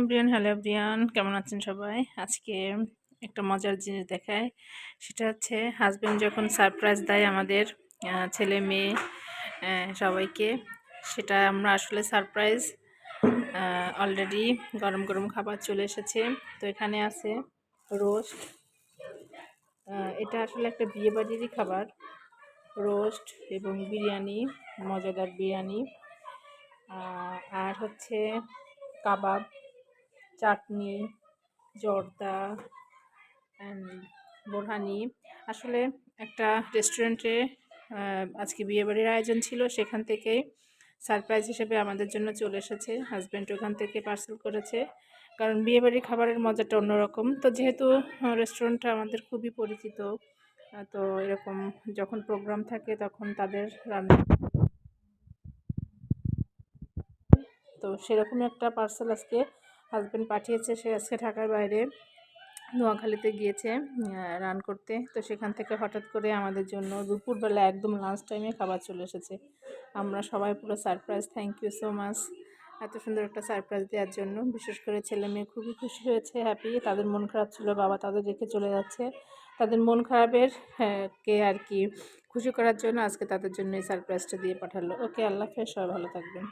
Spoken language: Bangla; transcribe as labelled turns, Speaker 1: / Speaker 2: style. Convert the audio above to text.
Speaker 1: এভরিওয়ান, হ্যালো এভরিওয়ান, কেমন আছেন সবাই? আজকে একটা মজার জিনিস দেখায়। সেটা হচ্ছে হাজবেন্ড যখন সারপ্রাইজ দেয় আমাদের ছেলে মেয়ে সবাইকে, সেটা আমরা আসলে সারপ্রাইজ অলরেডি গরম গরম খাবার চলে এসেছে। তো এখানে আছে রোস্ট। এটা আসলে একটা বিয়ে বাড়িরই খাবার। রোস্ট এবং বিরিয়ানি, মজাদার বিরিয়ানি, আর হচ্ছে কাবাব, চাটনি, জর্দা অ্যান্ড বোরহানি। আসলে একটা রেস্টুরেন্টে আজকে বিয়েবাড়ির আয়োজন ছিল, সেখান থেকেই সারপ্রাইজ হিসেবে আমাদের জন্য চলে এসেছে। হাজব্যান্ড ওখান থেকে পার্সেল করেছে, কারণ বিয়েবাড়ির খাবারের মজাটা অন্যরকম। তো যেহেতু রেস্টুরেন্টটা আমাদের খুবই পরিচিত, তো এরকম যখন প্রোগ্রাম থাকে তখন তাদের রান্না, তো সেরকমই একটা পার্সেল আজকে হাজব্যান্ড পাঠিয়েছে। সে আজকে ঢাকার বাইরে নোয়াখালীতে গিয়েছে রান করতে। তো সেখান থেকে হঠাৎ করে আমাদের জন্য দুপুরবেলা একদম লাঞ্চ টাইমে খাবার চলে এসেছে। আমরা সবাই পুরো surprise. Thank you so much এত সুন্দর একটা সারপ্রাইজ দেওয়ার জন্য। বিশেষ করে ছেলে মেয়ে খুবই খুশি হয়েছে, হ্যাপি। তাদের মন খারাপ ছিল, বাবা তাদের রেখে চলে যাচ্ছে। তাদের মন খারাপের কে আর কি খুশি করার জন্য আজকে তাদের জন্য এই সারপ্রাইজটা দিয়ে পাঠালো। ওকে, আল্লাহ হাফেজ, সবাই ভালো থাকবেন।